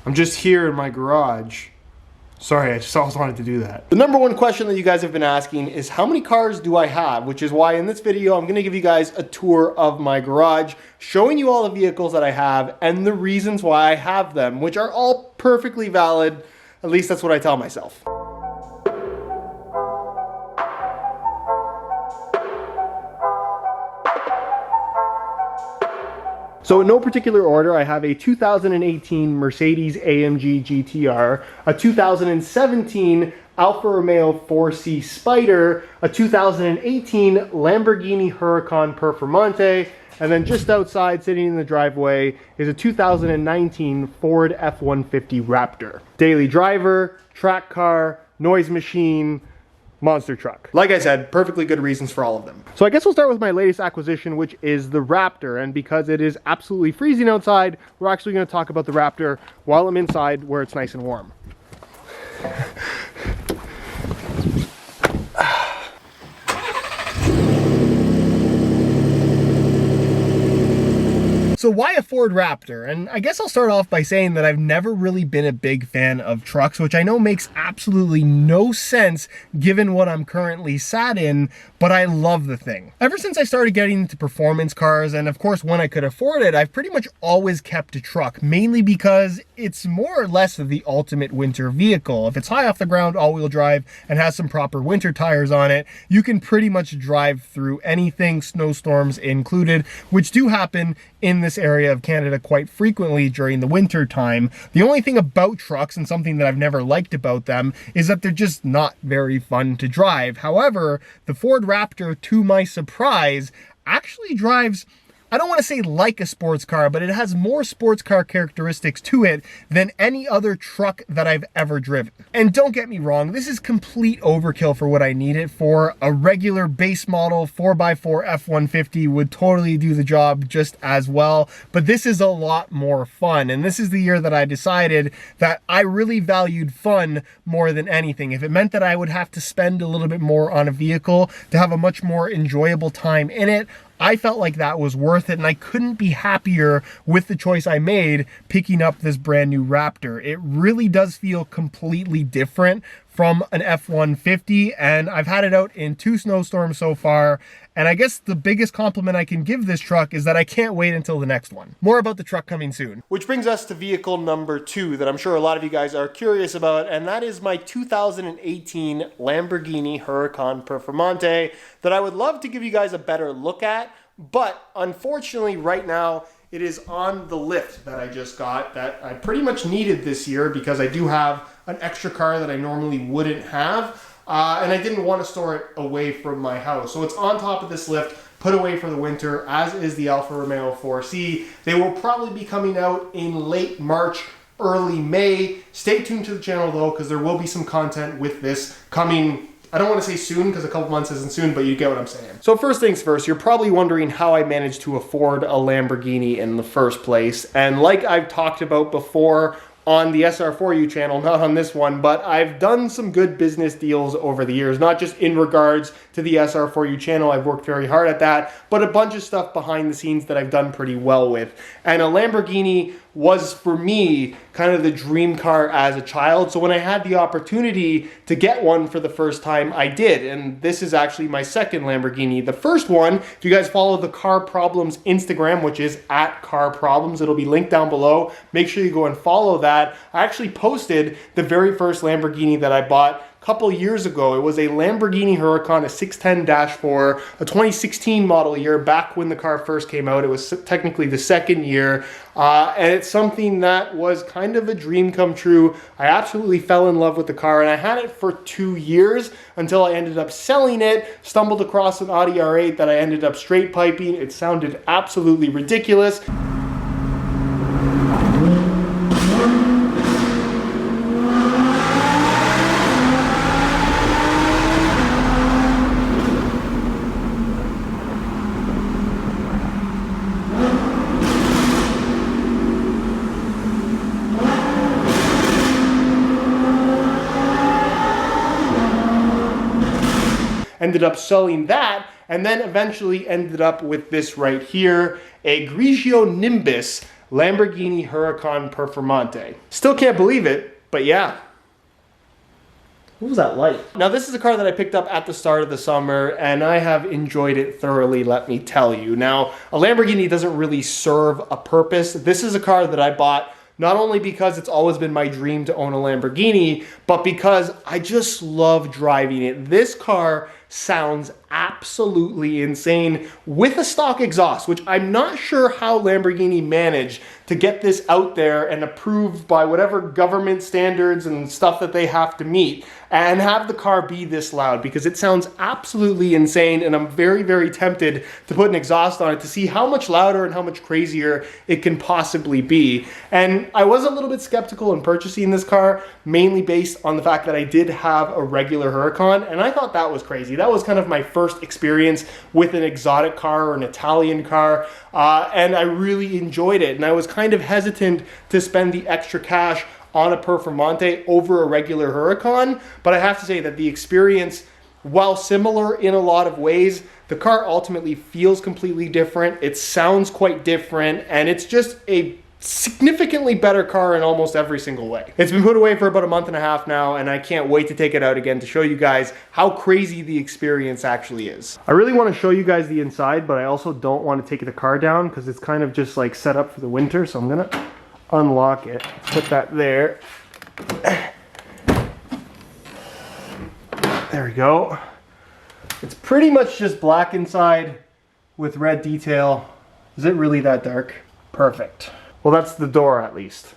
I'm just here in my garage. Sorry, I just always wanted to do that. The number one question that you guys have been asking is how many cars do I have? Which is why in this video, I'm gonna give you guys a tour of my garage, showing you all the vehicles that I have and the reasons why I have them, which are all perfectly valid. At least that's what I tell myself. So in no particular order, I have a 2018 Mercedes-AMG GTR, a 2017 Alfa Romeo 4C Spider, a 2018 Lamborghini Huracan Performante, and then just outside, sitting in the driveway, is a 2019 Ford F-150 Raptor. Daily driver, track car, noise machine, monster truck. Like I said, perfectly good reasons for all of them. So I guess we'll start with my latest acquisition, which is the Raptor. And because it is absolutely freezing outside, we're actually going to talk about the Raptor while I'm inside where it's nice and warm. So why a Ford Raptor? And I guess I'll start off by saying that I've never really been a big fan of trucks, which I know makes absolutely no sense given what I'm currently sat in, but I love the thing. Ever since I started getting into performance cars, and of course when I could afford it, I've pretty much always kept a truck, mainly because it's more or less the ultimate winter vehicle. If it's high off the ground, all-wheel drive, and has some proper winter tires on it, you can pretty much drive through anything, snowstorms included, which do happen in this area of Canada quite frequently during the winter time. The only thing about trucks, and something that I've never liked about them, is that they're just not very fun to drive. However, the Ford Raptor, to my surprise, actually drives, I don't want to say like a sports car, but it has more sports car characteristics to it than any other truck that I've ever driven. And don't get me wrong, this is complete overkill for what I need it for. A regular base model 4x4 F-150 would totally do the job just as well, but this is a lot more fun. And this is the year that I decided that I really valued fun more than anything. If it meant that I would have to spend a little bit more on a vehicle to have a much more enjoyable time in it, I felt like that was worth it, and I couldn't be happier with the choice I made picking up this brand new Raptor. It really does feel completely different from an F-150, and I've had it out in 2 snowstorms so far, and I guess the biggest compliment I can give this truck is that I can't wait until the next one. More about the truck coming soon. Which brings us to vehicle number 2 that I'm sure a lot of you guys are curious about, and that is my 2018 Lamborghini Huracan Performante that I would love to give you guys a better look at, but unfortunately right now it is on the lift that I just got that I pretty much needed this year because I do have an extra car that I normally wouldn't have, and I didn't want to store it away from my house. So it's on top of this lift, put away for the winter, as is the Alfa Romeo 4C. They will probably be coming out in late March, early May. Stay tuned to the channel though, because there will be some content with this coming. I don't want to say soon because a couple months isn't soon, but you get what I'm saying. So first things first, you're probably wondering how I managed to afford a Lamborghini in the first place. And like I've talked about before on the SR4U channel, not on this one, but I've done some good business deals over the years, not just in regards to the SR4U channel. I've worked very hard at that, but a bunch of stuff behind the scenes that I've done pretty well with. And a Lamborghini was, for me, kind of the dream car as a child. So when I had the opportunity to get one for the first time, I did. And this is actually my second Lamborghini. The first one, if you guys follow the Car Problems Instagram, which is @CarProblems, it'll be linked down below. Make sure you go and follow that. I actually posted the very first Lamborghini that I bought a couple years ago. It was a Lamborghini Huracan, a 610-4, a 2016 model year, back when the car first came out. It was technically the second year, and it's something that was kind of a dream come true. I absolutely fell in love with the car, and I had it for 2 years until I ended up selling it, stumbled across an Audi R8 that I ended up straight piping. It sounded absolutely ridiculous. Ended up selling that, and then eventually ended up with this right here, a Grigio Nimbus Lamborghini Huracan Performante. Still can't believe it, but yeah. What was that light? Now this is a car that I picked up at the start of the summer and I have enjoyed it thoroughly, let me tell you. Now, a Lamborghini doesn't really serve a purpose. This is a car that I bought not only because it's always been my dream to own a Lamborghini, but because I just love driving it. This car sounds absolutely insane with a stock exhaust, which I'm not sure how Lamborghini managed to get this out there and approved by whatever government standards and stuff that they have to meet and have the car be this loud, because it sounds absolutely insane, and I'm very, very tempted to put an exhaust on it to see how much louder and how much crazier it can possibly be. And I was a little bit skeptical in purchasing this car, mainly based on the fact that I did have a regular Huracan, and I thought that was crazy. That was kind of my first experience with an exotic car or an Italian car, and I really enjoyed it. And I was kind of hesitant to spend the extra cash on a Performante over a regular Huracan, but I have to say that the experience, while similar in a lot of ways, the car ultimately feels completely different. It sounds quite different, and it's just a significantly better car in almost every single way. It's been put away for about a month and a half now, and I can't wait to take it out again to show you guys how crazy the experience actually is. I really want to show you guys the inside, but I also don't want to take the car down because it's kind of just like set up for the winter, so I'm gonna unlock it, put that there. There we go. It's pretty much just black inside with red detail. Is it really that dark? Perfect. Well, that's the door at least.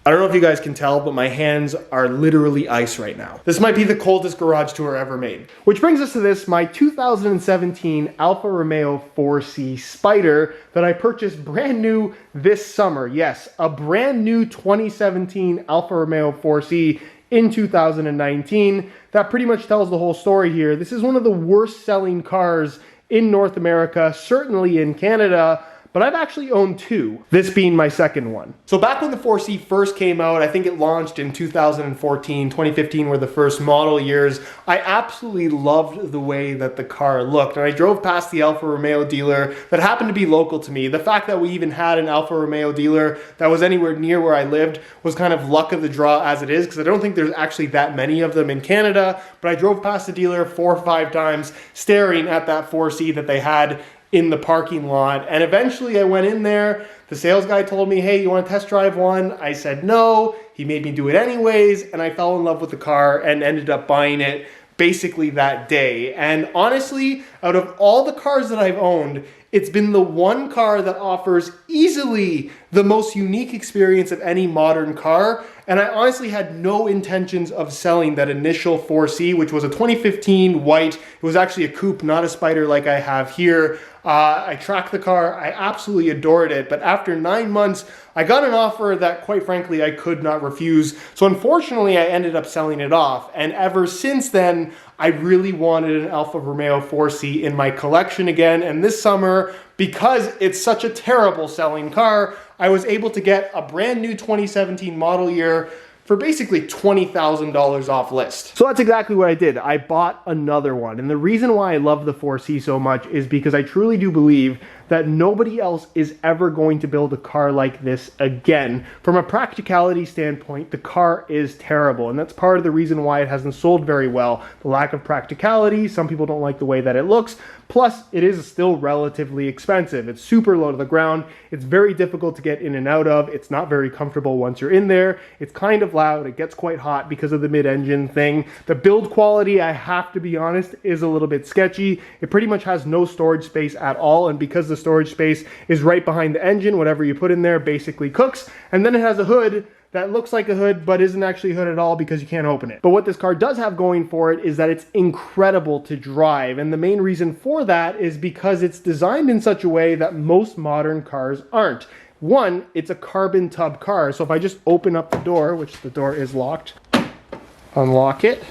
I don't know if you guys can tell, but my hands are literally ice right now. This might be the coldest garage tour ever made. Which brings us to this, my 2017 Alfa Romeo 4C Spider that I purchased brand new this summer. Yes, a brand new 2017 Alfa Romeo 4C in 2019. That pretty much tells the whole story here. This is one of the worst selling cars in North America, certainly in Canada, but I've actually owned two, this being my second one. So back when the 4C first came out, I think it launched in 2014, 2015 were the first model years, I absolutely loved the way that the car looked. And I drove past the Alfa Romeo dealer that happened to be local to me. The fact that we even had an Alfa Romeo dealer that was anywhere near where I lived was kind of luck of the draw as it is, because I don't think there's actually that many of them in Canada, but I drove past the dealer 4 or 5 times staring at that 4C that they had in the parking lot, and eventually I went in there. The sales guy told me, hey, you want to test drive one? I said no. He made me do it anyways, and I fell in love with the car and ended up buying it basically that day. And honestly, out of all the cars that I've owned, it's been the one car that offers easily the most unique experience of any modern car. And I honestly had no intentions of selling that initial 4C, which was a 2015 white. It was actually a coupe, not a Spider like I have here. I tracked the car. I absolutely adored it. But after 9 months, I got an offer that, quite frankly, I could not refuse. So unfortunately, I ended up selling it off. And ever since then, I really wanted an Alfa Romeo 4C in my collection again. And this summer, because it's such a terrible selling car, I was able to get a brand new 2017 model year for basically $20,000 off list. So that's exactly what I did. I bought another one. And the reason why I love the 4C so much is because I truly do believe that nobody else is ever going to build a car like this again. From a practicality standpoint, the car is terrible, and that's part of the reason why it hasn't sold very well. The lack of practicality, some people don't like the way that it looks, plus it is still relatively expensive. It's super low to the ground, it's very difficult to get in and out of, it's not very comfortable once you're in there, it's kind of loud, it gets quite hot because of the mid-engine thing. The build quality, I have to be honest, is a little bit sketchy. It pretty much has no storage space at all, and because the storage space is right behind the engine, whatever you put in there basically cooks. And then it has a hood that looks like a hood but isn't actually a hood at all because you can't open it. But what this car does have going for it is that it's incredible to drive, and the main reason for that is because it's designed in such a way that most modern cars aren't. One, it's a carbon tub car, so if I just open up the door, which the door is locked, unlock it,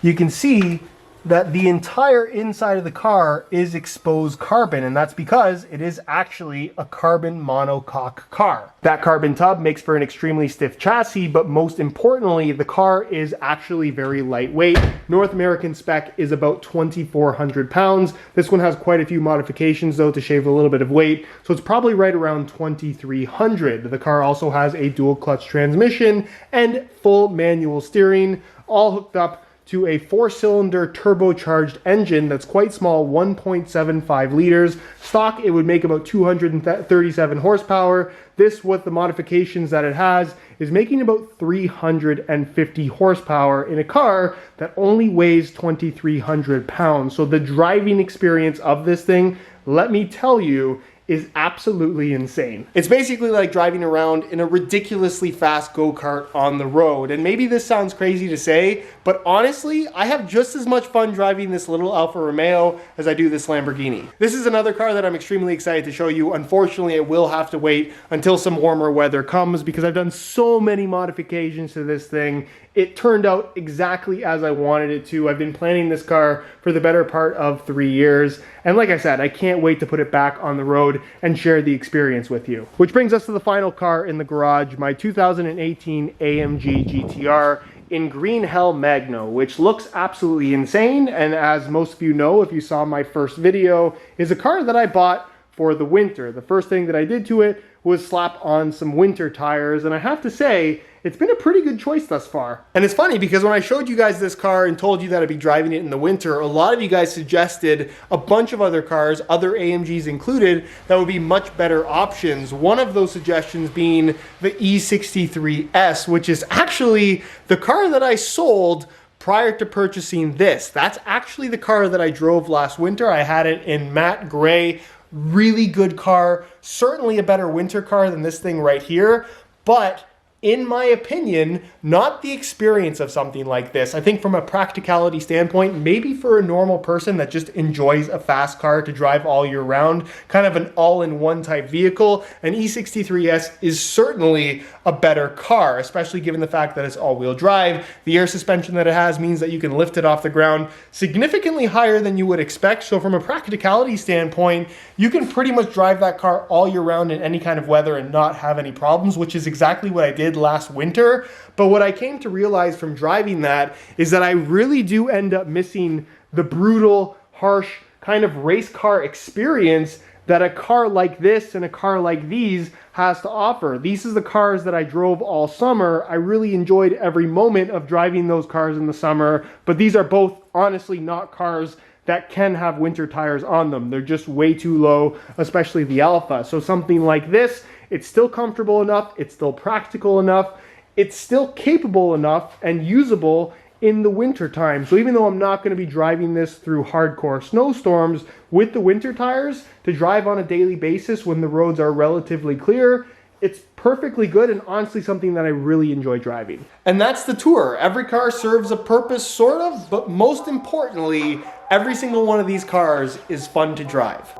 you can see that the entire inside of the car is exposed carbon, and that's because it is actually a carbon monocoque car. That carbon tub makes for an extremely stiff chassis, but most importantly, the car is actually very lightweight. North American spec is about 2,400 pounds. This one has quite a few modifications though to shave a little bit of weight, so it's probably right around 2,300. The car also has a dual clutch transmission and full manual steering, all hooked up to a 4-cylinder turbocharged engine that's quite small, 1.75 liters. Stock, it would make about 237 horsepower. This, with the modifications that it has, is making about 350 horsepower in a car that only weighs 2,300 pounds. So the driving experience of this thing, let me tell you, is absolutely insane. It's basically like driving around in a ridiculously fast go-kart on the road. And maybe this sounds crazy to say, but honestly, I have just as much fun driving this little Alfa Romeo as I do this Lamborghini. This is another car that I'm extremely excited to show you. Unfortunately, it will have to wait until some warmer weather comes because I've done so many modifications to this thing. It turned out exactly as I wanted it to. I've been planning this car for the better part of 3 years. And like I said, I can't wait to put it back on the road and share the experience with you. Which brings us to the final car in the garage, my 2018 AMG GTR in Green Hell Magno, which looks absolutely insane. And as most of you know, if you saw my first video, is a car that I bought for the winter. The first thing that I did to it was slap on some winter tires, and I have to say, it's been a pretty good choice thus far. And it's funny because when I showed you guys this car and told you that I'd be driving it in the winter, a lot of you guys suggested a bunch of other cars, other AMGs included, that would be much better options. One of those suggestions being the E63S, which is actually the car that I sold prior to purchasing this. That's actually the car that I drove last winter. I had it in matte gray, really good car, certainly a better winter car than this thing right here, but in my opinion, not the experience of something like this. I think from a practicality standpoint, maybe for a normal person that just enjoys a fast car to drive all year round, kind of an all-in-one type vehicle, an E63S is certainly a better car, especially given the fact that it's all-wheel drive. The air suspension that it has means that you can lift it off the ground significantly higher than you would expect. So from a practicality standpoint, you can pretty much drive that car all year round in any kind of weather and not have any problems, which is exactly what I did last winter. But what I came to realize from driving that is that I really do end up missing the brutal, harsh kind of race car experience that a car like this and a car like these has to offer. These are the cars that I drove all summer. I really enjoyed every moment of driving those cars in the summer, but these are both honestly not cars that can have winter tires on them. They're just way too low, especially the Alfa. So something like this, it's still comfortable enough, it's still practical enough, it's still capable enough and usable in the winter time. So even though I'm not going to be driving this through hardcore snowstorms with the winter tires to drive on a daily basis when the roads are relatively clear, it's perfectly good and honestly something that I really enjoy driving. And that's the tour. Every car serves a purpose, sort of, but most importantly, every single one of these cars is fun to drive.